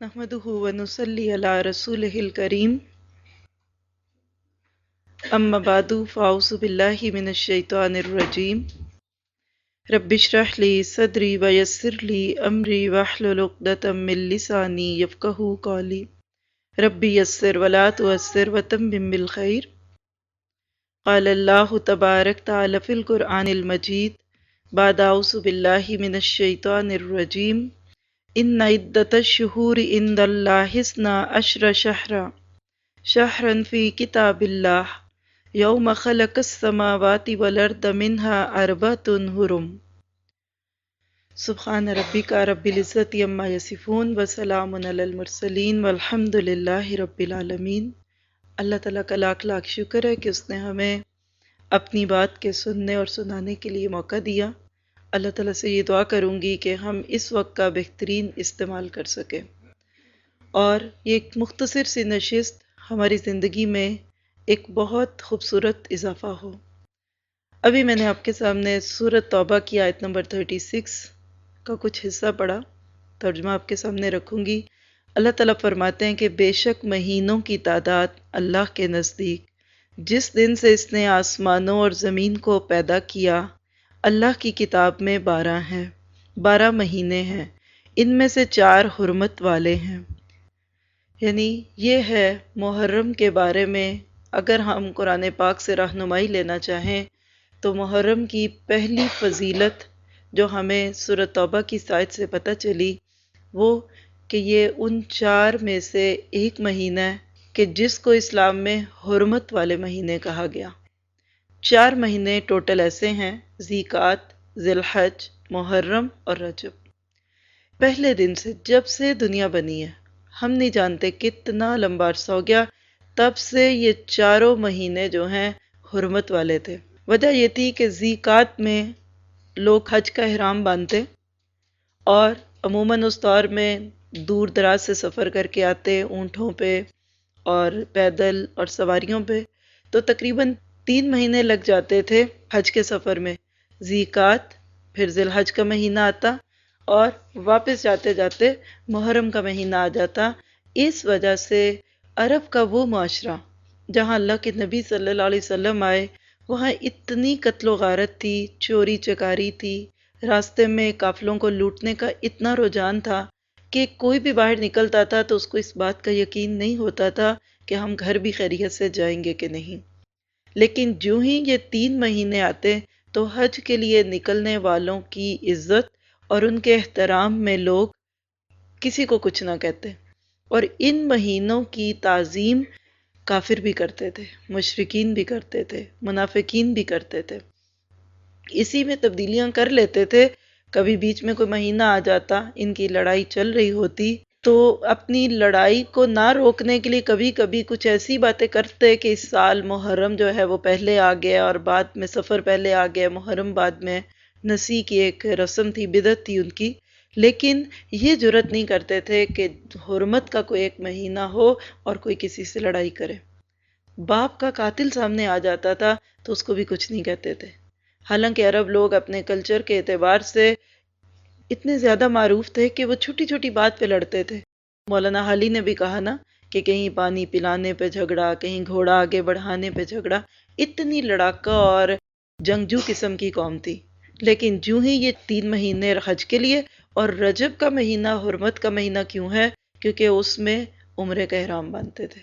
نحمده ونصلي على رسوله الكريم أما بعد فأعوذ بالله من الشيطان الرجيم رب اشرح لي صدري ويسر لي أمري واحلل عقدة من لساني يفقهوا قولي رب يسر ولا تعسر وتمم بالخير قال الله تبارك تعالى في القرآن المجيد بعد أعوذ بالله من الشيطان الرجيم إن عدة الشهور عند الله 12 شهرا في كتاب الله يوم خلق السماوات والأرض منها أربعة حرم سبحان ربك رب العزة عما يصفون وسلام على المرسلين والحمد لله رب العالمين۔ اللہ تعالیٰ کا لاکھ لاکھ شکر ہے کہ اس نے ہمیں اپنی بات کے سننے اور سنانے کے لیے موقع دیا۔ اللہ تعالیٰ سے یہ دعا کروں گی کہ ہم اس وقت کا بہترین استعمال کر سکیں اور یہ ایک مختصر سی نشست ہماری زندگی میں ایک بہت خوبصورت اضافہ ہو۔ ابھی میں نے آپ کے سامنے سورۃ توبہ کی آیت نمبر 36 کا کچھ حصہ پڑھا، ترجمہ آپ کے سامنے رکھوں گی۔ اللہ تعالیٰ فرماتے ہیں کہ بے شک مہینوں کی تعداد اللہ کے نزدیک جس دن سے اس نے آسمانوں اور زمین کو پیدا کیا اللہ کی کتاب میں 12 ہیں، 12 مہینے ہیں، ان میں سے 4 حرمت والے ہیں۔ یعنی یہ ہے محرم کے بارے میں اگر ہم قرآن پاک سے رہنمائی لینا چاہیں تو محرم کی پہلی فضیلت جو ہمیں سورۃ توبہ کی آیت سے پتہ چلی وہ کہ یہ ان 4 میں سے ایک مہینہ ہے کہ جس کو اسلام میں حرمت والے مہینے کہا گیا۔ 4 مہینے ٹوٹل ایسے ہیں: ذی-قعدہ، ذی الحج، محرم اور رجب۔ پہلے دن سے جب سے دنیا بنی ہے ہم نہیں جانتے کتنا لمبا عرصہ ہو گیا، تب سے یہ 4 مہینے جو ہیں حرمت والے تھے۔ وجہ یہ تھی کہ ذی-قعدہ میں لوگ حج کا احرام باندھتے اور عموماً اس دور میں دور دراز سے سفر کر کے آتے اونٹوں پہ اور پیدل اور سواریوں پہ، تو تقریباً 3 مہینے لگ جاتے تھے حج کے سفر میں۔ ذی-قعدہ، پھر ذی الحج کا مہینہ آتا اور واپس جاتے جاتے محرم کا مہینہ آ جاتا۔ اس وجہ سے عرب کا وہ معاشرہ جہاں اللہ کے نبی صلی اللہ علیہ وسلم آئے وہاں اتنی قتل و غارت تھی، چوری چکاری تھی، راستے میں قافلوں کو لوٹنے کا اتنا رجحان تھا کہ کوئی بھی باہر نکلتا تھا تو اس کو اس بات کا یقین نہیں ہوتا تھا کہ ہم گھر بھی خیریت سے جائیں گے کہ نہیں۔ لیکن جو ہی یہ 3 مہینے آتے تو حج کے لیے نکلنے والوں کی عزت اور ان کے احترام میں لوگ کسی کو کچھ نہ کہتے، اور ان مہینوں کی تعظیم کافر بھی کرتے تھے، مشرکین بھی کرتے تھے، منافقین بھی کرتے تھے۔ اسی میں تبدیلیاں کر لیتے تھے، کبھی بیچ میں کوئی مہینہ آ جاتا، ان کی لڑائی چل رہی ہوتی تو اپنی لڑائی کو نہ روکنے کے لیے کبھی کبھی کچھ ایسی باتیں کرتے کہ اس سال محرم جو ہے وہ پہلے آ گیا اور بعد میں سفر پہلے آ گیا، محرم بعد میں۔ نسی کی ایک رسم تھی، بدعت تھی ان کی، لیکن یہ جرأت نہیں کرتے تھے کہ حرمت کا کوئی ایک مہینہ ہو اور کوئی کسی سے لڑائی کرے۔ باپ کا قاتل سامنے آ جاتا تھا تو اس کو بھی کچھ نہیں کہتے تھے، حالانکہ عرب لوگ اپنے کلچر کے اعتبار سے اتنے زیادہ معروف تھے کہ وہ چھوٹی چھوٹی بات پہ لڑتے تھے۔ مولانا حالی نے بھی کہا نا کہ کہیں پانی پلانے پہ جھگڑا، کہیں گھوڑا آگے بڑھانے پہ جھگڑا، اتنی لڑاکا اور جنگجو قسم کی قوم تھی۔ لیکن جو ہی یہ 3 مہینے حج کے لیے، اور رجب کا مہینہ حرمت کا مہینہ کیوں ہے؟ کیونکہ اس میں عمرے کا احرام باندھتے تھے۔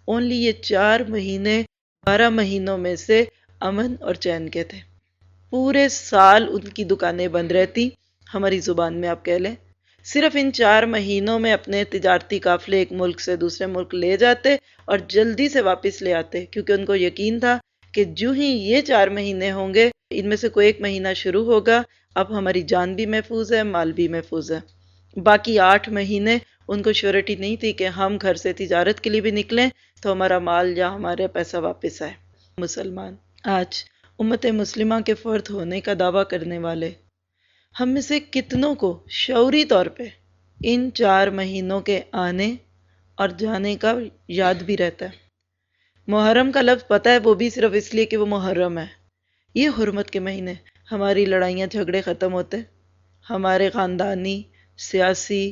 اونلی یہ 4 مہینے 12 مہینوں میں سے امن اور چین کے تھے۔ پورے سال ان کی دکانیں بند رہتی، ہماری زبان میں آپ کہہ لیں۔ صرف ان 4 مہینوں میں اپنے تجارتی قافلے ایک ملک سے دوسرے ملک لے جاتے اور جلدی سے واپس لے آتے، کیونکہ ان کو یقین تھا کہ جو ہی یہ 4 مہینے ہوں گے ان میں سے کوئی ایک مہینہ شروع ہوگا، اب ہماری جان بھی محفوظ ہے، مال بھی محفوظ ہے۔ باقی 8 مہینے ان کو شیورٹی نہیں تھی کہ ہم گھر سے تجارت کے لیے بھی نکلیں تو ہمارا مال یا ہمارا پیسہ واپس آئے۔ مسلمان آج امت مسلمہ کے فرد ہونے کا دعویٰ کرنے والے ہم میں سے کتنوں کو شعوری طور پہ ان 4 مہینوں کے آنے اور جانے کا یاد بھی رہتا ہے؟ محرم کا لفظ پتہ ہے، وہ بھی صرف اس لیے کہ وہ محرم ہے۔ یہ حرمت کے مہینے، ہماری لڑائیاں جھگڑے ختم ہوتے، ہمارے خاندانی، سیاسی،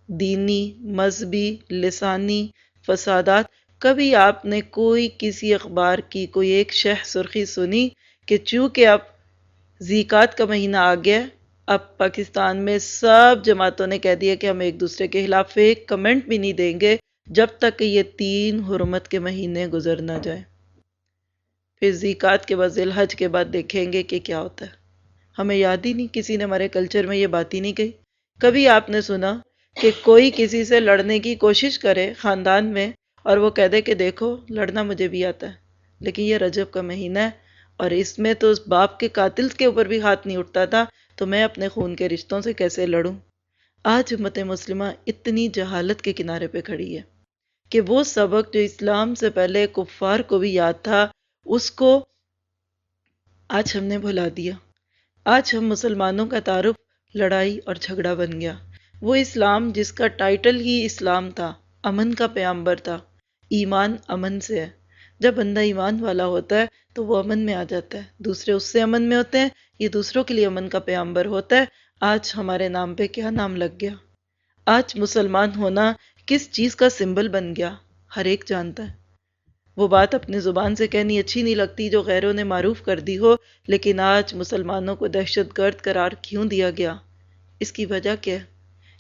دینی، مذہبی، لسانی فسادات، کبھی آپ نے کوئی کسی اخبار کی کوئی ایک شہ سرخی سنی کہ چونکہ اب زکوٰۃ کا مہینہ آ گیا، اب پاکستان میں سب جماعتوں نے کہہ دیا کہ ہم ایک دوسرے کے خلاف ایک کمنٹ بھی نہیں دیں گے جب تک کہ یہ 3 حرمت کے مہینے گزر نہ جائیں؟ پھر زکوٰۃ کے بعد ذی الحج کے بعد دیکھیں گے کہ کیا ہوتا ہے۔ ہمیں یاد ہی نہیں، کسی نے ہمارے کلچر میں یہ بات ہی نہیں کہی۔ کبھی آپ نے سنا کہ کوئی کسی سے لڑنے کی کوشش کرے خاندان میں اور وہ کہہ دے کہ دیکھو لڑنا مجھے بھی آتا ہے، لیکن یہ رجب کا مہینہ ہے اور اس میں تو اس باپ کے قاتل کے اوپر بھی ہاتھ نہیں اٹھتا تھا، تو میں اپنے خون کے رشتوں سے کیسے لڑوں؟ آج امت مسلمہ اتنی جہالت کے کنارے پہ کھڑی ہے کہ وہ سبق جو اسلام سے پہلے کفار کو بھی یاد تھا، اس کو آج ہم نے بھلا دیا۔ آج ہم مسلمانوں کا تعارف لڑائی اور جھگڑا بن گیا۔ وہ اسلام جس کا ٹائٹل ہی اسلام تھا، امن کا پیغمبر تھا۔ ایمان امن سے ہے۔ جب بندہ ایمان والا ہوتا ہے تو وہ امن میں آ جاتا ہے، دوسرے اس سے امن میں ہوتے ہیں، یہ دوسروں کے لیے امن کا پیغمبر ہوتا ہے۔ آج ہمارے نام پہ کیا نام لگ گیا؟ آج مسلمان ہونا کس چیز کا سمبل بن گیا؟ ہر ایک جانتا ہے۔ وہ بات اپنی زبان سے کہنی اچھی نہیں لگتی جو غیروں نے معروف کر دی ہو، لیکن آج مسلمانوں کو دہشت گرد قرار کیوں دیا گیا؟ اس کی وجہ کیا ہے؟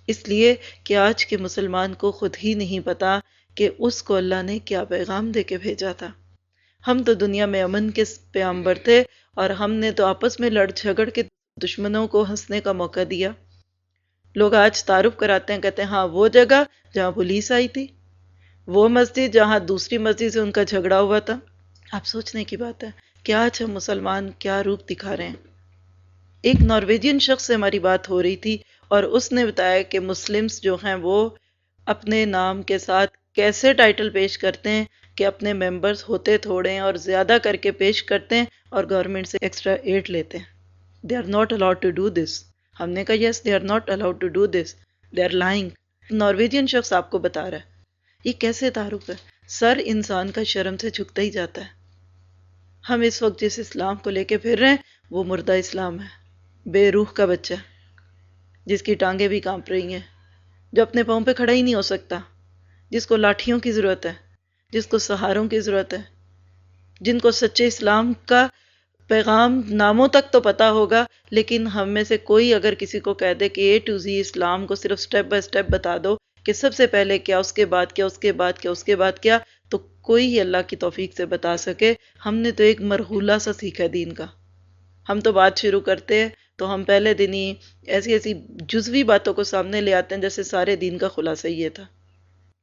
اس لیے کہ آج کے مسلمان کو خود ہی نہیں پتا کہ اس کو اللہ نے کیا پیغام دے کے بھیجا تھا۔ ہم تو دنیا میں امن کے پیغمبر تھے اور ہم نے تو آپس میں لڑ جھگڑ کے دشمنوں کو ہنسنے کا موقع دیا۔ لوگ آج تعارف کراتے ہیں، کہتے ہیں ہاں وہ جگہ جہاں پولیس آئی تھی، وہ مسجد جہاں دوسری مسجد سے ان کا جھگڑا ہوا تھا۔ آپ سوچنے کی بات ہے کہ آج ہم مسلمان کیا روپ دکھا رہے ہیں۔ ایک نارویجین شخص سے ہماری بات ہو رہی تھی اور اس نے بتایا کہ مسلمز جو ہیں وہ اپنے نام کے ساتھ کیسے ٹائٹل پیش کرتے ہیں کہ اپنے ممبرز ہوتے تھوڑے ہیں اور زیادہ کر کے پیش کرتے ہیں اور گورنمنٹ سے ایکسٹرا ایڈ لیتے ہیں۔ They are not allowed to do this۔ ہم نے کہا yes they are not allowed to do this۔ They are lying۔ Norwegian شخص آپ کو بتا رہا ہے۔ یہ کیسے تعارف ہے؟ سر انسان کا شرم سے جھکتا ہی جاتا ہے۔ ہم اس وقت جس اسلام کو لے کے پھر رہے ہیں وہ مردہ اسلام ہے، بے روح کا بچہ جس کی ٹانگیں بھی کانپ رہی ہیں، جو اپنے پاؤں پہ کھڑا ہی نہیں ہو سکتا، جس کو لاٹھیوں کی ضرورت ہے، جس کو سہاروں کی ضرورت ہے، جن کو سچے اسلام کا پیغام ناموں تک تو پتا ہوگا، لیکن ہم میں سے کوئی اگر کسی کو کہہ دے کہ اے ٹو زی اسلام کو صرف سٹیپ بائی سٹیپ بتا دو کہ سب سے پہلے کیا، اس کے بعد کیا، اس کے بعد کیا، اس کے بعد کیا، تو کوئی ہی اللہ کی توفیق سے بتا سکے۔ ہم نے تو ایک مرحولہ سا سیکھا دین کا۔ ہم تو بات شروع کرتے ہیں تو ہم پہلے دن ہی ایسی ایسی جزوی باتوں کو سامنے لے آتے ہیں جیسے سارے دین کا خلاصہ یہ تھا۔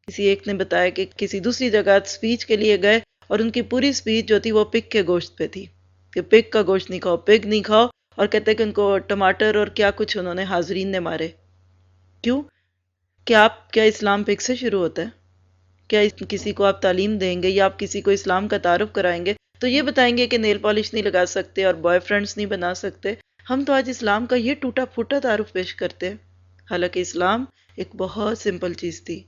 کسی ایک نے بتایا کہ کسی دوسری جگہ سپیچ کے لیے گئے اور ان کی پوری سپیچ جو تھی وہ پگ کے گوشت پہ تھی کہ پگ کا گوشت نہیں کھاؤ، پگ نہیں کھاؤ، اور کہتے کہ ان کو ٹماٹر اور کیا کچھ انہوں نے حاضرین نے مارے۔ کیوں؟ کیا اسلام پگ سے شروع ہوتا ہے؟ کیا کسی کو آپ تعلیم دیں گے یا آپ کسی کو اسلام کا تعارف کرائیں گے تو یہ بتائیں گے کہ نیل پالش نہیں لگا سکتے اور بوائے فرینڈز نہیں بنا سکتے؟ ہم تو آج اسلام کا یہ ٹوٹا پھوٹا تعارف پیش کرتے ہیں، حالانکہ اسلام ایک بہت سمپل چیز تھی۔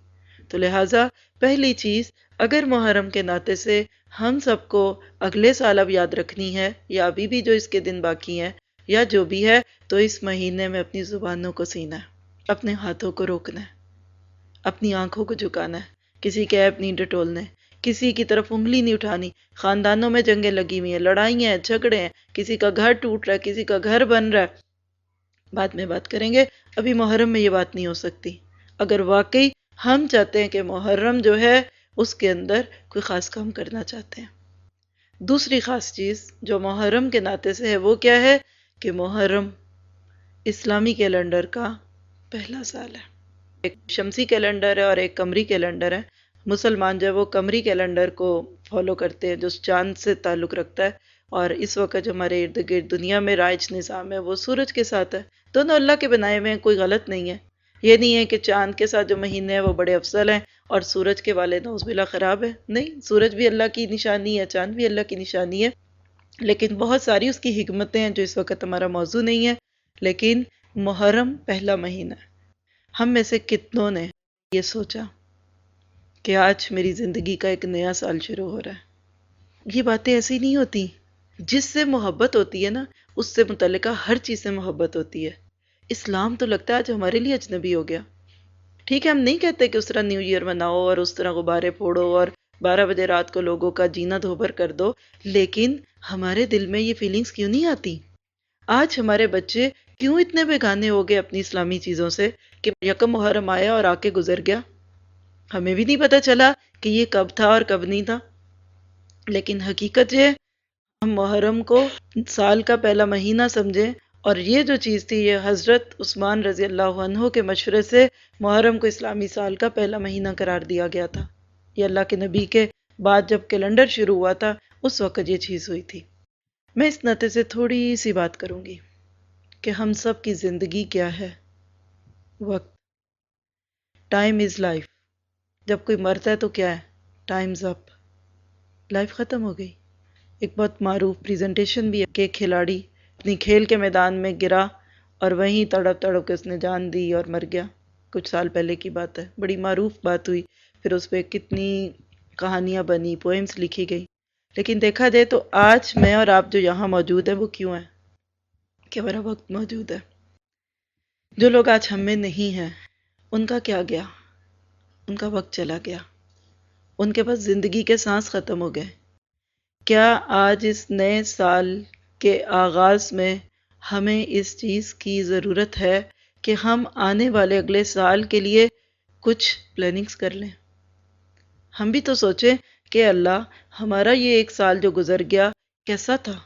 تو لہٰذا پہلی چیز، اگر محرم کے ناطے سے ہم سب کو اگلے سال اب یاد رکھنی ہے یا ابھی بھی جو اس کے دن باقی ہیں یا جو بھی ہے، تو اس مہینے میں اپنی زبانوں کو سینا ہے، اپنے ہاتھوں کو روکنا ہے، اپنی آنکھوں کو جھکانا ہے، کسی کے عیب نہیں ڈٹولنے، کسی کی طرف انگلی نہیں اٹھانی۔ خاندانوں میں جنگیں لگی ہوئی ہیں، لڑائیاں ہیں، جھگڑے ہیں، کسی کا گھر ٹوٹ رہا ہے، کسی کا گھر بن رہا ہے۔ بعد میں بات کریں گے، ابھی محرم میں یہ بات نہیں ہو سکتی۔ اگر واقعی ہم چاہتے ہیں کہ محرم جو ہے اس کے اندر کوئی خاص کام کرنا چاہتے ہیں۔ دوسری خاص چیز جو محرم کے ناطے سے ہے وہ کیا ہے کہ محرم اسلامی کیلنڈر کا پہلا سال ہے۔ ایک شمسی کیلنڈر ہے اور ایک قمری کیلنڈر ہے۔ مسلمان جو ہے وہ قمری کیلنڈر کو فالو کرتے ہیں جو چاند سے تعلق رکھتا ہے، اور اس وقت جو ہمارے ارد گرد دنیا میں رائج نظام ہے وہ سورج کے ساتھ ہے۔ دونوں اللہ کے بنائے ہوئے ہیں، کوئی غلط نہیں ہے۔ یہ نہیں ہے کہ چاند کے ساتھ جو مہینے ہیں وہ بڑے افضل ہیں اور سورج کے والے نعوذ باللہ خراب ہے، نہیں، سورج بھی اللہ کی نشانی ہے، چاند بھی اللہ کی نشانی ہے، لیکن بہت ساری اس کی حکمتیں ہیں جو اس وقت ہمارا موضوع نہیں ہے۔ لیکن محرم پہلا مہینہ ہے۔ ہم میں سے کتنوں نے یہ سوچا کہ آج میری زندگی کا ایک نیا سال شروع ہو رہا ہے؟ یہ باتیں ایسی نہیں ہوتی۔ جس سے محبت ہوتی ہے نا، اس سے متعلقہ ہر چیز سے محبت ہوتی ہے۔ اسلام تو لگتا ہے آج ہمارے لیے اجنبی ہو گیا۔ ٹھیک ہے، ہم نہیں کہتے کہ اس طرح نیو ایئر مناؤ اور اس طرح غبارے پھوڑو اور 12 بجے رات کو لوگوں کا جینا دھوبر کر دو، لیکن ہمارے دل میں یہ فیلنگز کیوں نہیں آتی؟ آج ہمارے بچے کیوں اتنے بیگانے ہو گئے اپنی اسلامی چیزوں سے کہ یکم محرم آیا اور آ کے گزر گیا، ہمیں بھی نہیں پتا چلا کہ یہ کب تھا اور کب نہیں تھا۔ لیکن حقیقت یہ ہم محرم کو سال کا پہلا مہینہ سمجھیں، اور یہ جو چیز تھی یہ حضرت عثمان رضی اللہ عنہ کے مشورے سے محرم کو اسلامی سال کا پہلا مہینہ قرار دیا گیا تھا۔ یہ اللہ کے نبی کے بعد جب کیلنڈر شروع ہوا تھا اس وقت یہ چیز ہوئی تھی۔ میں اس ناطے سے تھوڑی سی بات کروں گی کہ ہم سب کی زندگی کیا ہے؟ وقت۔ Time is life. جب کوئی مرتا ہے تو کیا ہے؟ ٹائمز اپ، لائف ختم ہو گئی۔ ایک بہت معروف پریزنٹیشن بھی ہے کہ ایک کھلاڑی اپنی کھیل کے میدان میں گرا اور وہیں تڑپ تڑپ کے اس نے جان دی اور مر گیا۔ کچھ سال پہلے کی بات ہے، بڑی معروف بات ہوئی، پھر اس پہ کتنی کہانیاں بنی، پوئمز لکھی گئی۔ لیکن دیکھا جائے تو آج میں اور آپ جو یہاں موجود ہیں وہ کیوں ہیں؟ کہ ہمارا وقت موجود ہے۔ جو لوگ آج ہم میں نہیں ہیں ان کا کیا گیا؟ ان کا وقت چلا گیا، ان کے پاس زندگی کے سانس ختم ہو گئے۔ کیا آج اس نئے سال کے آغاز میں ہمیں اس چیز کی ضرورت ہے کہ ہم آنے والے اگلے سال کے لیے کچھ پلاننگز کر لیں؟ ہم بھی تو سوچیں کہ اللہ ہمارا یہ ایک سال جو گزر گیا کیسا تھا؟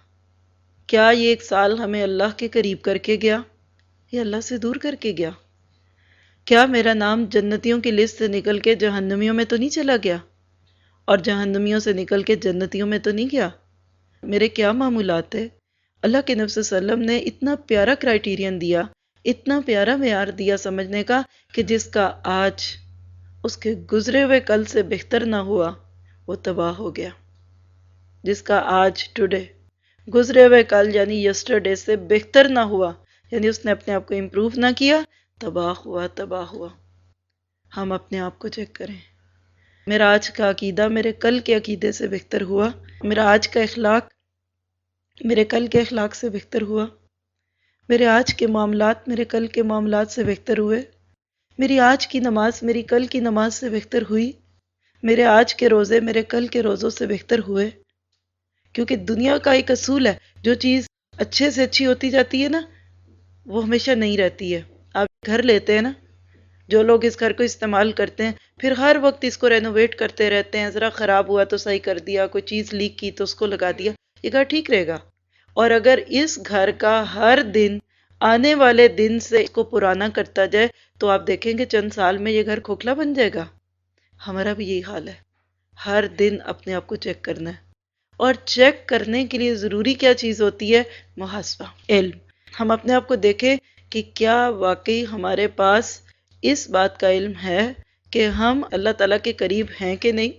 کیا یہ ایک سال ہمیں اللہ کے قریب کر کے گیا یا اللہ سے دور کر کے گیا؟ کیا میرا نام جنتیوں کی لسٹ سے نکل کے جہنمیوں میں تو نہیں چلا گیا، اور جہنمیوں سے نکل کے جنتیوں میں تو نہیں گیا؟ میرے کیا معمولات ہے؟ اللہ کے نبی صلی اللہ علیہ وسلم نے اتنا پیارا کرائیٹیرین دیا، اتنا پیارا معیار دیا سمجھنے کا کہ جس کا آج اس کے گزرے ہوئے کل سے بہتر نہ ہوا وہ تباہ ہو گیا۔ جس کا آج ٹوڈے گزرے ہوئے کل یعنی یسٹرڈے سے بہتر نہ ہوا، یعنی اس نے اپنے آپ کو امپروو نہ کیا، تباہ ہوا، تباہ ہوا۔ ہم اپنے آپ کو چیک کریں، میرا آج کا عقیدہ میرے کل کے عقیدے سے بہتر ہوا؟ میرا آج کا اخلاق میرے کل کے اخلاق سے بہتر ہوا؟ میرے آج کے معاملات میرے کل کے معاملات سے بہتر ہوئے؟ میری آج کی نماز میری کل کی نماز سے بہتر ہوئی؟ میرے آج کے روزے میرے کل کے روزوں سے بہتر ہوئے؟ کیونکہ دنیا کا ایک اصول ہے، جو چیز اچھے سے اچھی ہوتی جاتی ہے نا وہ ہمیشہ نہیں رہتی ہے۔ آپ گھر لیتے ہیں نا، جو لوگ اس گھر کو استعمال کرتے ہیں پھر ہر وقت اس کو رینوویٹ کرتے رہتے ہیں، ذرا خراب ہوا تو صحیح کر دیا، کوئی چیز لیک کی تو اس کو لگا دیا، یہ گھر ٹھیک رہے گا۔ اور اگر اس گھر کا ہر دن آنے والے دن سے اس کو پرانا کرتا جائے تو آپ دیکھیں گے چند سال میں یہ گھر کھوکھلا بن جائے گا۔ ہمارا بھی یہی حال ہے، ہر دن اپنے آپ کو چیک کرنا ہے، اور چیک کرنے کے لیے ضروری کیا چیز ہوتی ہے؟ محاسبہ، علم۔ ہم اپنے آپ کو دیکھیں کہ کیا واقعی ہمارے پاس اس بات کا علم ہے کہ ہم اللہ تعالیٰ کے قریب ہیں کہ نہیں۔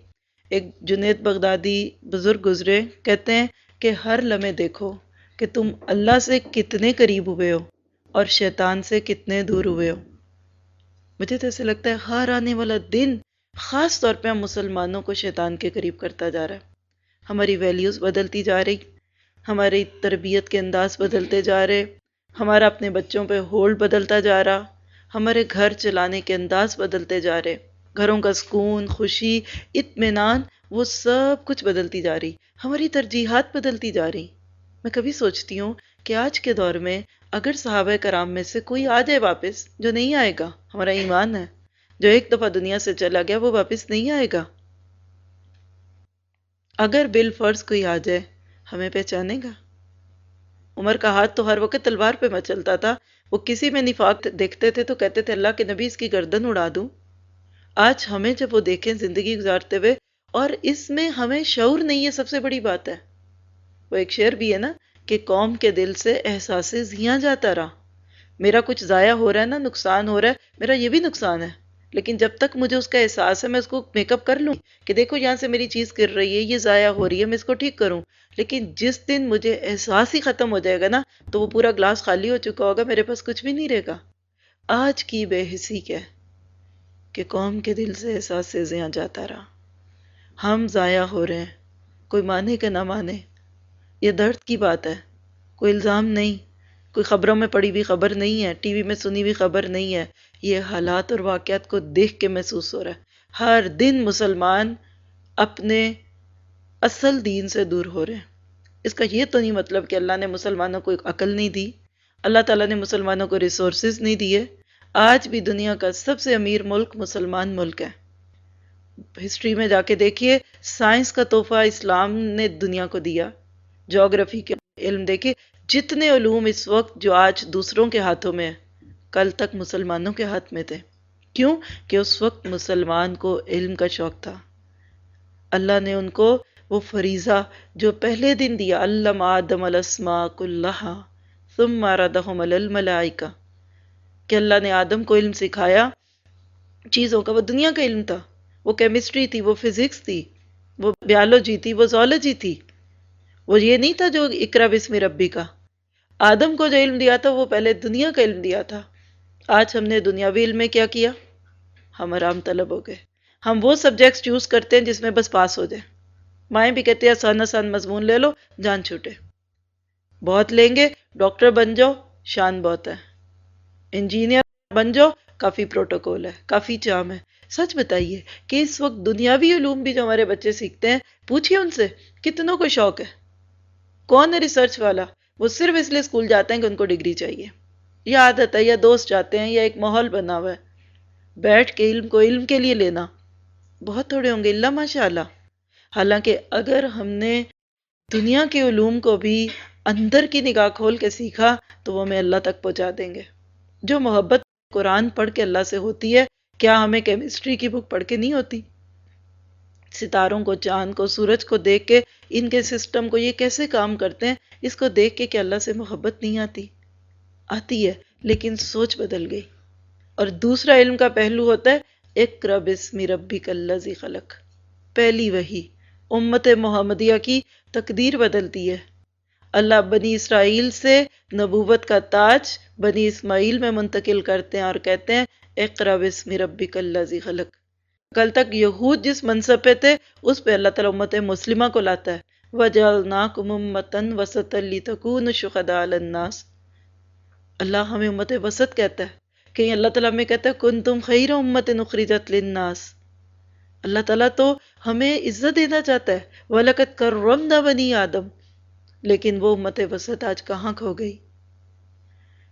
ایک جنید بغدادی بزرگ گزرے، کہتے ہیں کہ ہر لمحے دیکھو کہ تم اللہ سے کتنے قریب ہوئے ہو اور شیطان سے کتنے دور ہوئے ہو۔ مجھے تو ایسے لگتا ہے ہر آنے والا دن خاص طور پہ ہم مسلمانوں کو شیطان کے قریب کرتا جا رہا ہے۔ ہماری ویلیوز بدلتی جا رہی، ہماری تربیت کے انداز بدلتے جا رہے، ہمارا اپنے بچوں پہ ہولڈ بدلتا جا رہا، ہمارے گھر چلانے کے انداز بدلتے جا رہے، گھروں کا سکون، خوشی، اطمینان، وہ سب کچھ بدلتی جا رہی، ہماری ترجیحات بدلتی جا رہی۔ میں کبھی سوچتی ہوں کہ آج کے دور میں اگر صحابہ کرام میں سے کوئی آ جائے واپس، جو نہیں آئے گا، ہمارا ایمان ہے، جو ایک دفعہ دنیا سے چلا گیا وہ واپس نہیں آئے گا، اگر بالفرض کوئی آ جائے ہمیں پہچانے گا؟ عمر کا ہاتھ تو ہر وقت تلوار پہ مچلتا تھا، وہ کسی میں نفاق دیکھتے تھے تو کہتے تھے اللہ کے نبی اس کی گردن اڑا دوں۔ آج ہمیں جب وہ دیکھیں زندگی گزارتے ہوئے اور اس میں ہمیں شعور نہیں ہے، سب سے بڑی بات ہے۔ وہ ایک شعر بھی ہے نا کہ قوم کے دل سے احساس زیاں جاتا رہا، میرا کچھ ضائع ہو رہا ہے نا، نقصان ہو رہا ہے، میرا یہ بھی نقصان ہے، لیکن جب تک مجھے اس کا احساس ہے میں اس کو میک اپ کر لوں کہ دیکھو یہاں سے میری چیز گر رہی ہے، یہ ضائع ہو رہی ہے، میں اس کو ٹھیک کروں۔ لیکن جس دن مجھے احساس ہی ختم ہو جائے گا نا تو وہ پورا گلاس خالی ہو چکا ہوگا، میرے پاس کچھ بھی نہیں رہے گا۔ آج کی بے حسی کیا ہے کہ قوم کے دل سے احساس سے زیاں جاتا رہا، ہم ضائع ہو رہے ہیں، کوئی مانے کہ نہ مانے، یہ درد کی بات ہے، کوئی الزام نہیں، کوئی خبروں میں پڑھی ہوئی خبر نہیں ہے، ٹی وی میں سنی ہوئی خبر نہیں ہے، یہ حالات اور واقعات کو دیکھ کے محسوس ہو رہا ہے۔ ہر دن مسلمان اپنے اصل دین سے دور ہو رہے ہیں۔ اس کا یہ تو نہیں مطلب کہ اللہ نے مسلمانوں کو ایک عقل نہیں دی، اللہ تعالیٰ نے مسلمانوں کو ریسورسز نہیں دیے۔ آج بھی دنیا کا سب سے امیر ملک مسلمان ملک ہے۔ ہسٹری میں جا کے دیکھیے، سائنس کا تحفہ اسلام نے دنیا کو دیا۔ جغرافی کے علم دیکھیے، جتنے علوم اس وقت جو آج دوسروں کے ہاتھوں میں ہیں، کل تک مسلمانوں کے ہاتھ میں تھے۔ کیوں؟ کہ اس وقت مسلمان کو علم کا شوق تھا۔ اللہ نے ان کو وہ فریضہ جو پہلے دن دیا، علم آدم الاسماء کلہا ثم عرضہم علی الملائکہ، کہ اللہ نے آدم کو علم سکھایا چیزوں کا۔ وہ دنیا کا علم تھا، وہ کیمسٹری تھی، وہ فزکس تھی، وہ بیالوجی تھی، وہ زولوجی تھی، وہ یہ نہیں تھا جو اقرا بسم ربی کا۔ آدم کو جو علم دیا تھا وہ پہلے دنیا کا علم دیا تھا۔ آج ہم نے دنیاوی علم میں کیا کیا؟ ہم آرام طلب ہو گئے۔ ہم وہ سبجیکٹس چوز کرتے ہیں جس میں بس پاس ہو جائے۔ مائیں بھی کہتے ہیں آسان آسان مضمون لے لو، جان چھوٹے۔ بہت لیں گے، ڈاکٹر بن جاؤ، شان بہت ہے، انجینئر بن جاؤ، کافی پروٹوکول ہے، کافی چام ہے۔ سچ بتائیے کہ اس وقت دنیاوی علوم بھی جو ہمارے بچے سیکھتے ہیں، پوچھئے ان سے کتنوں کو شوق ہے؟ کون ہے ریسرچ والا؟ وہ صرف اس لیے اسکول جاتے ہیں کہ ان کو ڈگری چاہیے، یا عادت ہے، یا دوست جاتے ہیں، یا ایک ماحول بنا ہوا ہے۔ بیٹھ کے علم کو علم کے لیے لینا بہت تھوڑے ہوں گے، اللہ ماشاء اللہ۔ حالانکہ اگر ہم نے دنیا کے علوم کو بھی اندر کی نگاہ کھول کے سیکھا تو وہ ہمیں اللہ تک پہنچا دیں گے۔ جو محبت قرآن پڑھ کے اللہ سے ہوتی ہے، کیا ہمیں کیمسٹری کی بک پڑھ کے نہیں ہوتی؟ ستاروں کو، چاند کو، سورج کو دیکھ کے، ان کے سسٹم کو، یہ کیسے کام کرتے ہیں، اس کو دیکھ کے کیا اللہ سے محبت نہیں آتی؟ آتی ہے، لیکن سوچ بدل گئی۔ اور دوسرا علم کا پہلو ہوتا ہے اقرأ بسم ربک الذی خلق، پہلی وحی امت محمدیہ کی تقدیر بدلتی ہے۔ اللہ بنی اسرائیل سے نبوت کا تاج بنی اسماعیل میں منتقل کرتے ہیں اور کہتے ہیں اقرأ بسم ربک الذی خلق۔ کل تک یہود جس منصب پہ تھے، اس پہ اللہ تعالیٰ امت مسلمہ کو لاتا ہے۔ وَجَعَلْنَاكُمْ أُمَّةً وَسَطًا لِتَكُونُوا شُهَدَاءَ عَلَى النَّاسِ۔ اللہ ہمیں امت وسط کہتا ہے، کہیں اللہ تعالیٰ ہمیں کہتا ہے کنتم خیر امت اخرجت للناس۔ اللہ تعالیٰ تو ہمیں عزت دینا چاہتا ہے، وَلَقَدْ كَرَّمْنَا بَنِي آدم، لیکن وہ امت وسط آج کہاں کھو گئی؟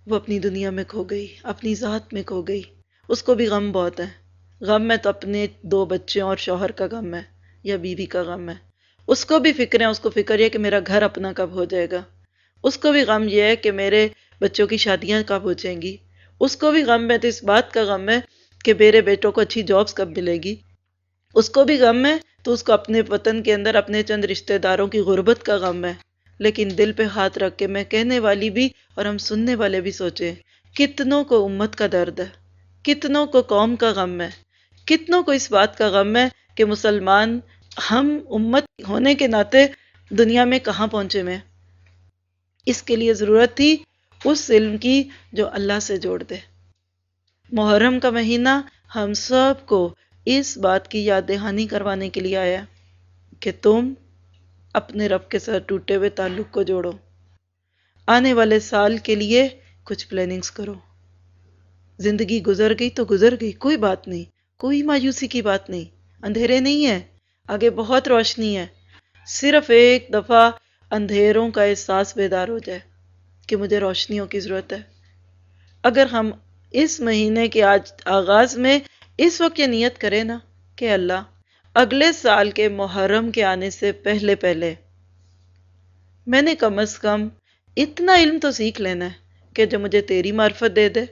وہ اپنی دنیا میں کھو گئی، اپنی ذات میں کھو گئی۔ اس کو بھی غم بہت ہے۔ غم میں تو اپنے 2 بچوں اور شوہر کا غم ہے، یا بیوی کا غم ہے۔ اس کو بھی فکر ہے، اس کو فکر یہ کہ میرا گھر اپنا کب ہو جائے گا۔ اس کو بھی غم یہ ہے کہ میرے بچوں کی شادیاں کب ہو جائیں گی۔ اس کو بھی غم ہے، تو اس بات کا غم ہے کہ میرے بیٹوں کو اچھی جابز کب ملے گی۔ اس کو بھی غم ہے، تو اس کو اپنے وطن کے اندر اپنے چند رشتہ داروں کی غربت کا غم ہے۔ لیکن دل پہ ہاتھ رکھ کے میں کہنے والی بھی اور ہم سننے والے بھی سوچیں، کتنوں کو امت کا درد ہے، کتنوں کو قوم کا غم ہے، کتنوں کو اس بات کا غم ہے کہ مسلمان ہم امت ہونے کے ناطے دنیا میں کہاں پہنچے میں۔ اس کے لیے ضرورت تھی اس علم کی جو اللہ سے جوڑ دے۔ محرم کا مہینہ ہم سب کو اس بات کی یاد دہانی کروانے کے لیے آیا کہ تم اپنے رب کے ساتھ ٹوٹے ہوئے تعلق کو جوڑو، آنے والے سال کے لیے کچھ پلاننگز کرو۔ زندگی گزر گئی تو گزر گئی، کوئی بات نہیں، کوئی مایوسی کی بات نہیں، اندھیرے نہیں ہے، آگے بہت روشنی ہے۔ صرف ایک دفعہ اندھیروں کا احساس بیدار ہو جائے کہ مجھے روشنیوں کی ضرورت ہے۔ اگر ہم اس مہینے کے آج آغاز میں اس وقت یہ نیت کریں نا کہ اللہ اگلے سال کے محرم کے آنے سے پہلے پہلے میں نے کم از کم اتنا علم تو سیکھ لینا ہے کہ جو مجھے تیری معرفت دے دے،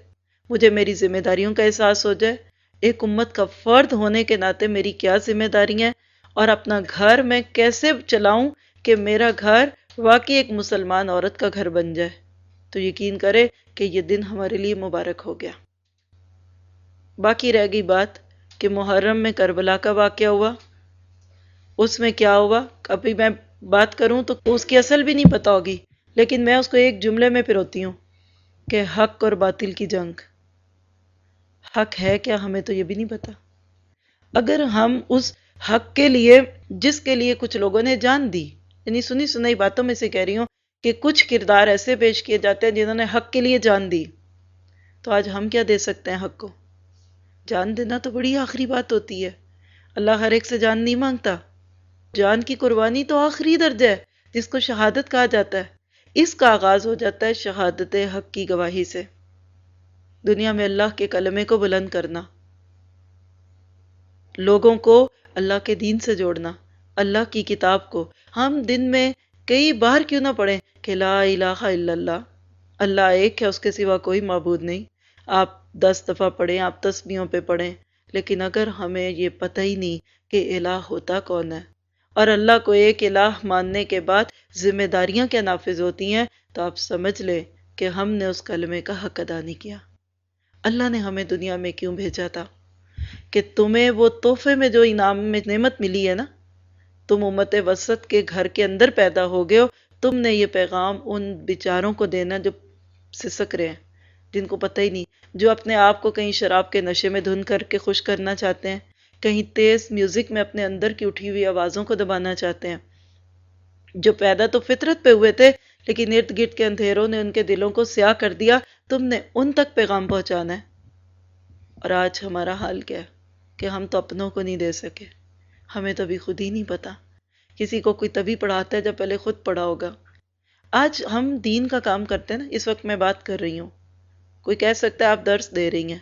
مجھے میری ذمہ داریوں کا احساس ہو جائے، ایک امت کا فرد ہونے کے ناطے میری کیا ذمہ داریاں ہیں، اور اپنا گھر میں کیسے چلاؤں کہ میرا گھر واقعی ایک مسلمان عورت کا گھر بن جائے۔ تو یقین کرے کہ یہ دن ہمارے لیے مبارک ہو گیا۔ باقی رہ گئی بات کہ محرم میں کربلا کا واقعہ ہوا، اس میں کیا ہوا، ابھی میں بات کروں تو اس کی اصل بھی نہیں پتا ہوگی، لیکن میں اس کو ایک جملے میں پروتی ہوں کہ حق اور باطل کی جنگ۔ حق ہے کیا، ہمیں تو یہ بھی نہیں پتا۔ اگر ہم اس حق کے لیے جس کے لیے کچھ لوگوں نے جان دی، یعنی سنی سنائی باتوں میں سے کہہ رہی ہوں کہ کچھ کردار ایسے پیش کیے جاتے ہیں جنہوں نے حق کے لیے جان دی. تو آج ہم کیا دے سکتے ہیں حق کو؟ جان دینا تو بڑی آخری بات ہوتی ہے. اللہ ہر ایک سے جان نہیں مانگتا. جان کی قربانی تو آخری درجہ ہے جس کو شہادت کہا جاتا ہے. اس کا آغاز ہو جاتا ہے شہادت حق کی گواہی سے. دنیا میں اللہ کے کلمے کو بلند کرنا، لوگوں کو اللہ کے دین سے جوڑنا، اللہ کی کتاب کو. ہم دن میں کئی بار کیوں نہ پڑھیں کہ لا الہ الا اللہ، اللہ ایک ہے، اس کے سوا کوئی معبود نہیں. آپ 10 دفعہ پڑھیں، آپ تسبیحوں پہ پڑھیں، لیکن اگر ہمیں یہ پتہ ہی نہیں کہ الہ ہوتا کون ہے اور اللہ کو ایک الہ ماننے کے بعد ذمہ داریاں کیا نافذ ہوتی ہیں، تو آپ سمجھ لیں کہ ہم نے اس کلمے کا حق ادا نہیں کیا. اللہ نے ہمیں دنیا میں کیوں بھیجا تھا؟ کہ تمہیں وہ تحفے میں جو انعام میں نعمت ملی ہے نا، تم امت وسط کے گھر کے اندر پیدا ہو گئے ہو، تم نے یہ پیغام ان بیچاروں کو دینا جو سسک رہے ہیں، جن کو پتہ ہی نہیں، جو اپنے آپ کو کہیں شراب کے نشے میں دھن کر کے خوش کرنا چاہتے ہیں، کہیں تیز میوزک میں اپنے اندر کی اٹھی ہوئی آوازوں کو دبانا چاہتے ہیں، جو پیدا تو فطرت پہ ہوئے تھے لیکن ارد گرد کے اندھیروں نے ان کے دلوں کو سیاہ کر دیا. تم نے ان تک پیغام پہنچانا ہے. اور آج ہمارا حال کیا ہے کہ ہم تو اپنوں کو نہیں دے سکے. ہمیں تو ابھی خود ہی نہیں پتا. کسی کو کوئی تبھی پڑھاتا ہے جب پہلے خود پڑھا ہوگا. آج ہم دین کا کام کرتے ہیں نا، اس وقت میں بات کر رہی ہوں، کوئی کہہ سکتا ہے آپ درس دے رہی ہیں.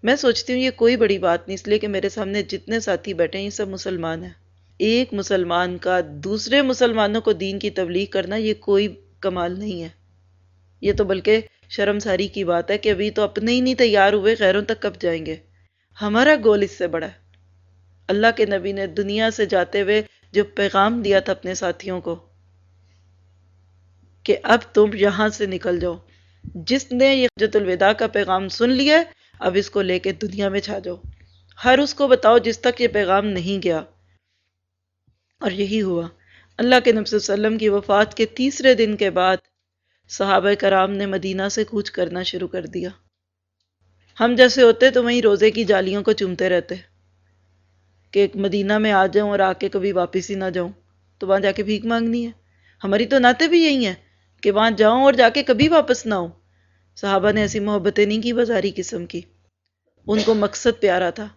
میں سوچتی ہوں یہ کوئی بڑی بات نہیں، اس لیے کہ میرے سامنے جتنے ساتھی بیٹھے ہیں یہ سب مسلمان ہیں. ایک مسلمان کا دوسرے مسلمانوں کو دین کی تبلیغ کرنا یہ کوئی کمال نہیں ہے. یہ تو بلکہ شرمساری کی بات ہے کہ ابھی تو اپنے ہی نہیں تیار ہوئے، غیروں تک کب جائیں گے. ہمارا گول اس سے بڑا ہے. اللہ کے نبی نے دنیا سے جاتے ہوئے جو پیغام دیا تھا اپنے ساتھیوں کو کہ اب تم یہاں سے نکل جاؤ، جس نے یہ حجۃ الوداع کا پیغام سن لیا ہے اب اس کو لے کے دنیا میں چھا جاؤ، ہر اس کو بتاؤ جس تک یہ پیغام نہیں گیا. اور یہی ہوا. اللہ کے نبی صلی اللہ علیہ وسلم کی وفات کے تیسرے دن کے بعد صحابہ کرام نے مدینہ سے کوچ کرنا شروع کر دیا. ہم جیسے ہوتے تو وہیں روزے کی جالیوں کو چومتے رہتے کہ مدینہ میں آ جاؤں اور آ کے کبھی واپس ہی نہ جاؤں، تو وہاں جا کے بھیک مانگنی ہے. ہماری تو نعتیں بھی یہی ہیں کہ وہاں جاؤں اور جا کے کبھی واپس نہ ہوں. صحابہ نے ایسی محبتیں نہیں کی بازاری قسم کی. ان کو مقصد پیارا تھا.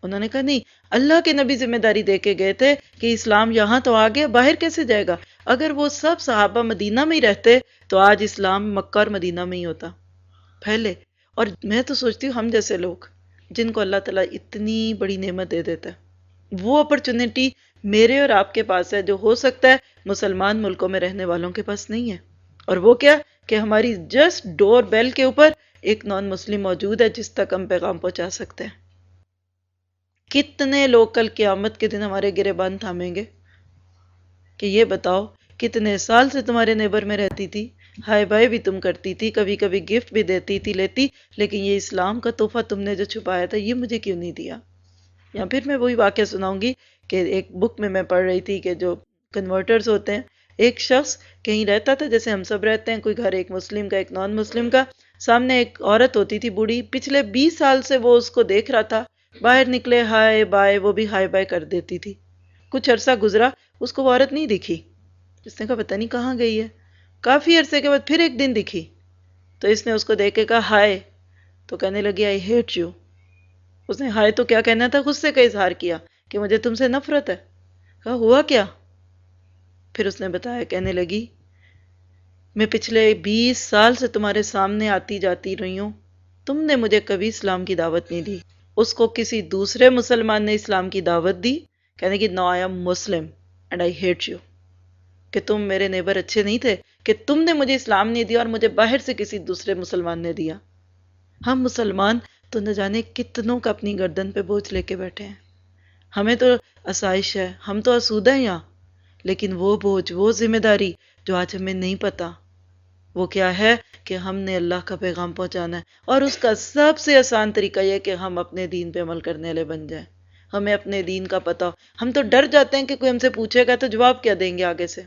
انہوں نے کہا نہیں، اللہ کے نبی ذمہ داری دے کے گئے تھے کہ اسلام یہاں تو آ گیا، باہر کیسے جائے گا؟ اگر وہ سب صحابہ مدینہ میں ہی رہتے تو آج اسلام مکہ اور مدینہ میں ہی ہوتا پہلے. اور میں تو سوچتی ہوں ہم جیسے لوگ جن کو اللہ تعالیٰ اتنی بڑی نعمت دے دیتا ہے، وہ اپرچونٹی میرے اور آپ کے پاس ہے جو ہو سکتا ہے مسلمان ملکوں میں رہنے والوں کے پاس نہیں ہے. اور وہ کیا کہ ہماری جسٹ ڈور بیل کے اوپر ایک نان مسلم موجود ہے جس تک ہم پیغام پہنچا سکتے ہیں. کتنے لوگ کل قیامت کے دن ہمارے گریبان تھامیں گے کہ یہ بتاؤ کتنے سال سے تمہارے نیبر میں رہتی تھی، ہائے بائے بھی تم کرتی تھی، کبھی کبھی گفٹ بھی دیتی تھی لیتی، لیکن یہ اسلام کا تحفہ تم نے جو چھپایا تھا یہ مجھے کیوں نہیں دیا؟ یا پھر میں وہی واقعہ سناؤں گی کہ ایک بک میں پڑھ رہی تھی کہ جو کنورٹرز ہوتے ہیں، ایک شخص کہیں رہتا تھا جیسے ہم سب رہتے ہیں، کوئی گھر ایک مسلم کا ایک نان مسلم کا، سامنے ایک عورت ہوتی تھی بوڑھی، پچھلے 20 سال سے وہ اس کو دیکھ رہا تھا، باہر نکلے ہائے بائے وہ بھی ہائے بائے کر دیتی تھی. کچھ عرصہ گزرا، اس کو وہ عورت نہیں دکھی. اس نے کہا پتہ نہیں کہاں گئی ہے. کافی عرصے کے بعد پھر ایک دن دکھی تو اس نے اس کو دیکھ کے کہا ہائے، تو کہنے لگی آئی ہیٹ یو. اس نے ہائے تو کیا کہنا تھا، غصے کا اظہار کیا کہ مجھے تم سے نفرت ہے. کہا ہوا کیا؟ پھر اس نے بتایا، کہنے لگی میں پچھلے 20 سال سے تمہارے سامنے آتی جاتی رہی ہوں، تم نے مجھے کبھی اسلام کی دعوت نہیں دی. اس کو کسی دوسرے مسلمان نے اسلام کی دعوت دی، کہنے کی no I am Muslim and I hate you, کہ تم میرے نیبر اچھے نہیں تھے کہ تم نے مجھے اسلام نہیں دیا اور مجھے باہر سے کسی دوسرے مسلمان نے دیا. ہم مسلمان تو نہ جانے کتنوں کا اپنی گردن پہ بوجھ لے کے بیٹھے ہیں. ہمیں تو آسائش ہے، ہم تو آسودہ ہیں یہاں، لیکن وہ بوجھ، وہ ذمہ داری جو آج ہمیں نہیں پتا، وہ کیا ہے کہ ہم نے اللہ کا پیغام پہنچانا ہے. اور اس کا سب سے آسان طریقہ یہ کہ ہم اپنے دین پہ عمل کرنے والے بن جائیں. ہمیں اپنے دین کا پتہ ہو. ہم تو ڈر جاتے ہیں کہ کوئی ہم سے پوچھے گا تو جواب کیا دیں گے آگے سے.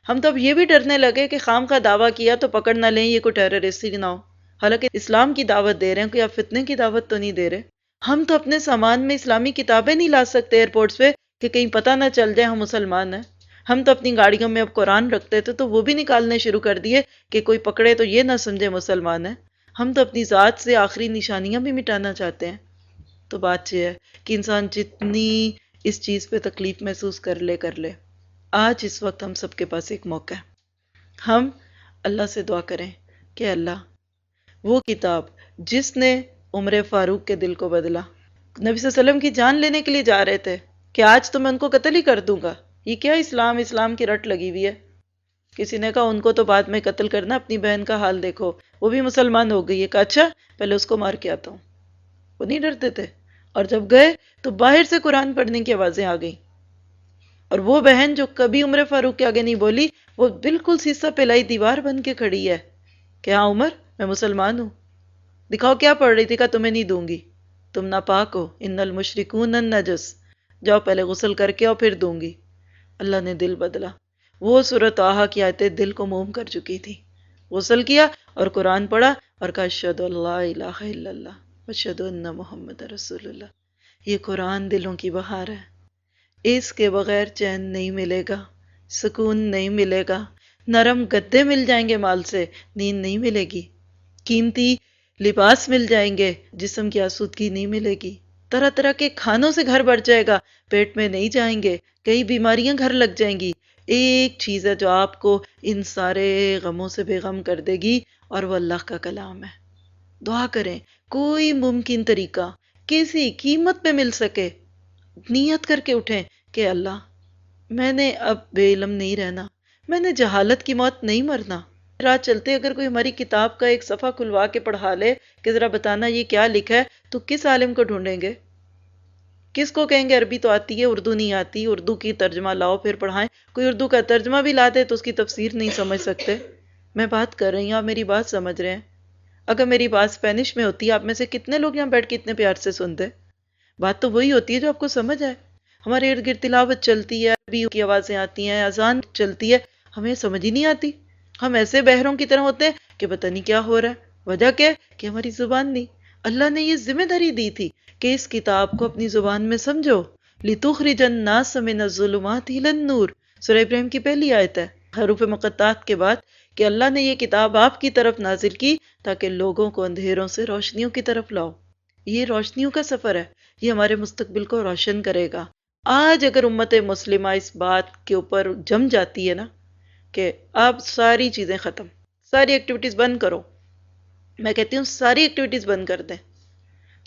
ہم تو اب یہ بھی ڈرنے لگے کہ خام کا دعویٰ کیا تو پکڑ نہ لیں، یہ کوئی ٹیررسٹ ہی نہ ہو. حالانکہ اسلام کی دعوت دے رہے ہیں، کوئی آپ فتنے کی دعوت تو نہیں دے رہے. ہم تو اپنے سامان میں اسلامی کتابیں نہیں لا سکتے ایئرپورٹس پہ کہ کہیں پتہ نہ چل جائے ہم مسلمان ہیں. ہم تو اپنی گاڑیوں میں اب قرآن رکھتے تھے تو وہ بھی نکالنے شروع کر دیے کہ کوئی پکڑے تو یہ نہ سمجھے مسلمان ہے۔ ہم تو اپنی ذات سے آخری نشانیاں بھی مٹانا چاہتے ہیں۔ تو بات یہ ہے کہ انسان جتنی اس چیز پہ تکلیف محسوس کر لے، آج اس وقت ہم سب کے پاس ایک موقع ہے۔ ہم اللہ سے دعا کریں کہ اللہ، وہ کتاب جس نے عمر فاروق کے دل کو بدلا، نبی صلی اللہ علیہ وسلم کی جان لینے کے لیے جا رہے تھے کہ آج تو میں ان کو قتل ہی کر دوں گا، یہ کیا اسلام کی رٹ لگی ہوئی ہے۔ کسی نے کہا ان کو تو بعد میں قتل کرنا، اپنی بہن کا حال دیکھو، وہ بھی مسلمان ہو گئی ہے۔ کہا اچھا پہلے اس کو مار کے آتا ہوں۔ وہ نہیں ڈرتے تھے، اور جب گئے تو باہر سے قرآن پڑھنے کی آوازیں آ گئیں، اور وہ بہن جو کبھی عمر فاروق کے آگے نہیں بولی، وہ بالکل سیسا پلائی دیوار بن کے کھڑی ہے کہ ہاں عمر، میں مسلمان ہوں۔ دکھاؤ کیا پڑھ رہی تھی؟ کہا تمہیں نہیں دوں گی، تم ناپاک ہو، ان المشرکون النجس، جاؤ پہلے غسل کر کے آؤ پھر دوں گی۔ اللہ نے دل بدلا۔ وہ سورۃ طٰہٰ کی آیتیں دل کو موم کر چکی تھی۔ غسل کیا اور قرآن پڑھا اور کہا اشہد ان لا الہ الا اللہ واشہد ان محمد رسول اللہ۔ یہ قرآن دلوں کی بہار ہے، اس کے بغیر چین نہیں ملے گا، سکون نہیں ملے گا، نرم گدے مل جائیں گے مال سے، نیند نہیں ملے گی، قیمتی لباس مل جائیں گے، جسم کی آسودگی نہیں ملے گی، طرح طرح کے کھانوں سے گھر بھر جائے گا، پیٹ میں نہیں جائیں گے، کئی بیماریاں گھر لگ جائیں گی۔ ایک چیز ہے جو آپ کو ان سارے غموں سے بے غم کر دے گی، اور وہ اللہ کا کلام ہے۔ دعا کریں کوئی ممکن طریقہ کسی قیمت پہ مل سکے، نیت کر کے اٹھیں کہ اللہ، میں نے اب بے علم نہیں رہنا، میں نے جہالت کی موت نہیں مرنا۔ رات چلتے اگر کوئی ہماری کتاب کا ایک صفحہ کھلوا کے پڑھا لے کہ ذرا بتانا یہ کیا لکھا ہے، تو کس عالم کو ڈھونڈیں گے؟ کس کو کہیں گے عربی تو آتی ہے، اردو نہیں آتی، اردو کی ترجمہ لاؤ پھر پڑھائیں؟ کوئی اردو کا ترجمہ بھی لا دے تو اس کی تفسیر نہیں سمجھ سکتے۔ میں بات کر رہی ہوں، آپ میری بات سمجھ رہے ہیں؟ اگر میری بات اسپینش میں ہوتی، آپ میں سے کتنے لوگ یہاں بیٹھ کے اتنے پیار سے سنتے؟ بات تو وہی ہوتی ہے جو آپ کو سمجھ آئے۔ ہمارے ارد گرد تلاوت چلتی ہے، عربی کی آوازیں آتی ہیں، اذان چلتی ہے، ہمیں سمجھ ہی نہیں آتی۔ ہم ایسے بہروں کی طرح ہوتے ہیں کہ پتہ نہیں کیا ہو رہا ہے۔ وجہ کیا ہے کہ ہماری زبان نہیں۔ اللہ نے یہ ذمہ داری دی تھی کہ اس کتاب کو اپنی زبان میں سمجھو، لِتُخْرِجَ النَّاسَ مِنَ الظُّلُمَاتِ إِلَى النُّورِ، سورہ ابراہیم کی پہلی آیت ہے، حروف مقطعات کے بعد، کہ اللہ نے یہ کتاب آپ کی طرف نازل کی تاکہ لوگوں کو اندھیروں سے روشنیوں کی طرف لاؤ۔ یہ روشنیوں کا سفر ہے، یہ ہمارے مستقبل کو روشن کرے گا۔ آج اگر امت مسلمہ اس بات کے اوپر جم جاتی ہے نا کہ اب ساری چیزیں ختم، ساری ایکٹیویٹیز بند کرو، میں کہتی ہوں ساری ایکٹیویٹیز بند کر دیں،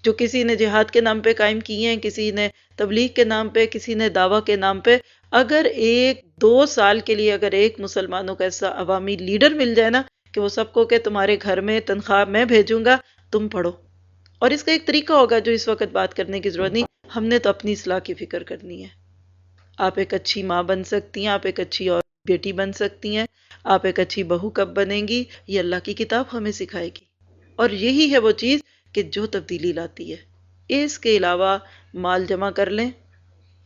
جو کسی نے جہاد کے نام پہ قائم کی ہیں، کسی نے تبلیغ کے نام پہ، کسی نے دعویٰ کے نام پہ، اگر ایک دو سال کے لیے اگر ایک مسلمانوں کا ایسا عوامی لیڈر مل جائے نا کہ وہ سب کو کہ تمہارے گھر میں تنخواہ میں بھیجوں گا، تم پڑھو۔ اور اس کا ایک طریقہ ہوگا جو اس وقت بات کرنے کی ضرورت نہیں، ہم نے تو اپنی اصلاح کی فکر کرنی ہے۔ آپ ایک اچھی ماں بن سکتی ہیں، آپ ایک اچھی اور بیٹی بن سکتی ہیں، آپ ایک اچھی بہو کب بنیں گی، یہ اللہ کی کتاب ہمیں سکھائے گی، اور یہی ہے وہ چیز کہ جو تبدیلی لاتی ہے۔ اس کے علاوہ مال جمع کر لیں،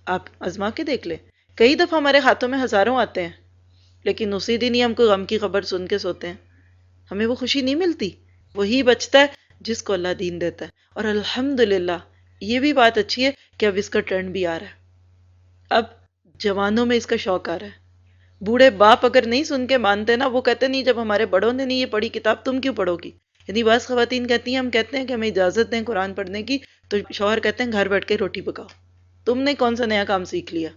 آپ آزما کے دیکھ لیں، کئی دفعہ ہمارے ہاتھوں میں ہزاروں آتے ہیں، لیکن اسی دن ہی ہم کو غم کی خبر سن کے سوتے ہیں، ہمیں وہ خوشی نہیں ملتی۔ وہی بچتا ہے جس کو اللہ دین دیتا ہے، اور الحمدللہ یہ بھی بات اچھی ہے کہ اب اس کا ٹرینڈ بھی آ رہا ہے، اب جوانوں میں اس کا شوق آ رہا ہے۔ بوڑھے باپ اگر نہیں سن کے مانتے نا، وہ کہتے نہیں جب ہمارے بڑوں نے نہیں یہ پڑھی کتاب تم کیوں پڑھو گی؟ یعنی بعض خواتین کہتی ہیں، ہم کہتے ہیں کہ ہمیں اجازت دیں قرآن پڑھنے کی، تو شوہر کہتے ہیں گھر بیٹھ کے روٹی پکاؤ، تم نے کون سا نیا کام سیکھ لیا؟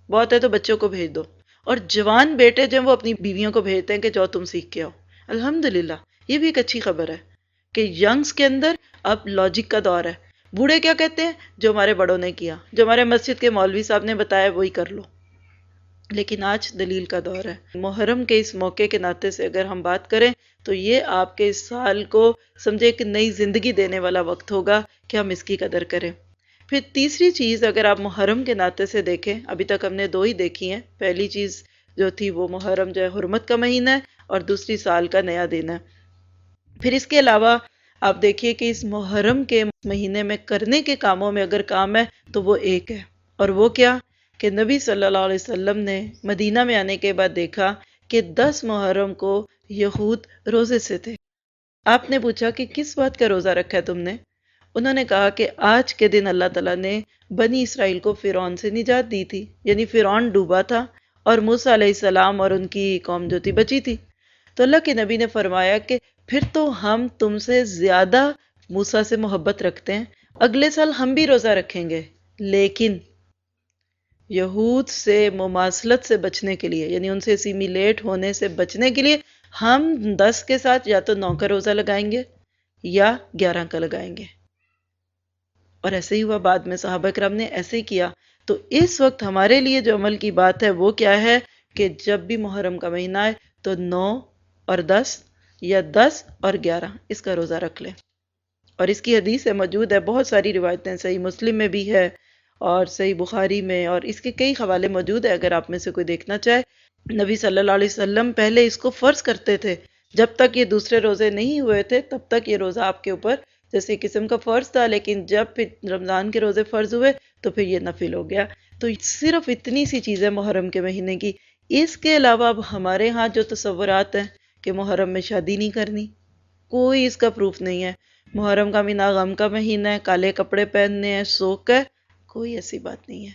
بہت ہے تو بچوں کو بھیج دو۔ اور جوان بیٹے جو وہ اپنی بیویوں کو بھیجتے ہیں کہ جاؤ تم سیکھ کے آؤ۔ الحمدللہ یہ بھی ایک اچھی خبر ہے کہ ینگز کے اندر اب لاجک کا دور ہے۔ بوڑھے کیا کہتے ہیں؟ جو ہمارے بڑوں نے کیا، جو ہمارے مسجد کے مولوی صاحب نے بتایا وہی کر لو۔ لیکن آج دلیل کا دور ہے۔ محرم کے اس موقع کے ناطے سے اگر ہم بات کریں تو یہ آپ کے اس سال کو سمجھے ایک نئی زندگی دینے والا وقت ہوگا کہ ہم اس کی قدر کریں۔ پھر تیسری چیز اگر آپ محرم کے ناطے سے دیکھیں، ابھی تک ہم نے دو ہی دیکھی ہیں، پہلی چیز جو تھی وہ محرم جو ہے حرمت کا مہینہ ہے، اور دوسری سال کا نیا دن ہے۔ پھر اس کے علاوہ آپ دیکھیے کہ اس محرم کے مہینے میں کرنے کے کاموں میں اگر کام ہے تو وہ ایک ہے، اور وہ کیا کہ نبی صلی اللہ علیہ وسلم نے مدینہ میں آنے کے بعد دیکھا کہ 10 محرم کو یہود روزے سے تھے۔ آپ نے پوچھا کہ کس بات کا روزہ رکھا ہے تم نے؟ انہوں نے کہا کہ آج کے دن اللہ تعالیٰ نے بنی اسرائیل کو فرعون سے نجات دی تھی، یعنی فرعون ڈوبا تھا اور موسیٰ علیہ السلام اور ان کی قوم جو تھی بچی تھی۔ تو اللہ کے نبی نے فرمایا کہ پھر تو ہم تم سے زیادہ موسیٰ سے محبت رکھتے ہیں، اگلے سال ہم بھی روزہ رکھیں گے، لیکن یہود سے مماثلت سے بچنے کے لیے، یعنی ان سے اسیمیلیٹ ہونے سے بچنے کے لیے ہم 10 کے ساتھ یا تو 9 کا روزہ لگائیں گے یا 11 کا لگائیں گے۔ اور ایسے ہی ہوا، بعد میں صحابہ کرام نے ایسے ہی کیا۔ تو اس وقت ہمارے لیے جو عمل کی بات ہے وہ کیا ہے کہ جب بھی محرم کا مہینہ آئے تو 9 اور 10 یا 10 اور 11 اس کا روزہ رکھ لیں۔ اور اس کی حدیث موجود ہے، بہت ساری روایتیں، صحیح مسلم میں بھی ہے اور صحیح بخاری میں، اور اس کے کئی حوالے موجود ہیں اگر آپ میں سے کوئی دیکھنا چاہے۔ نبی صلی اللہ علیہ وسلم پہلے اس کو فرض کرتے تھے، جب تک یہ دوسرے روزے نہیں ہوئے تھے تب تک یہ روزہ آپ کے اوپر جیسے قسم کا فرض تھا، لیکن جب پھر رمضان کے روزے فرض ہوئے تو پھر یہ نفل ہو گیا۔ تو صرف اتنی سی چیزیں محرم کے مہینے کی۔ اس کے علاوہ اب ہمارے ہاں جو تصورات ہیں کہ محرم میں شادی نہیں کرنی، کوئی اس کا پروف نہیں ہے۔ محرم کا مہینہ غم کا مہینہ ہے، کالے کپڑے پہننے ہیں، سوک ہے، کوئی ایسی بات نہیں ہے۔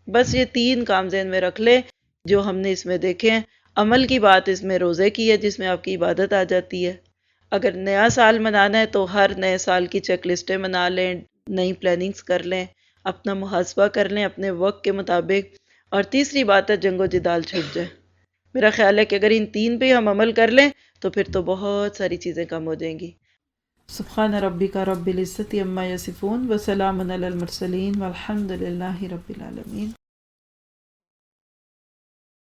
بس یہ 3 کام ذہن میں رکھ لیں جو ہم نے اس میں دیکھے ہیں۔ عمل کی بات اس میں روزے کی ہے جس میں آپ کی عبادت آ جاتی ہے۔ اگر نیا سال منانا ہے تو ہر نئے سال کی چیک لسٹیں بنا لیں، نئی پلاننگز کر لیں، اپنا محاسبہ کر لیں اپنے وقت کے مطابق۔ اور تیسری بات ہے جنگ و جدال چھٹ جائے۔ میرا خیال ہے کہ اگر ان 3 پہ ہم عمل کر لیں تو پھر تو بہت ساری چیزیں کم ہو جائیں گی۔ سبحان ربک رب العزت عما یصفون وسلام علی المرسلین والحمد للہ رب العالمین۔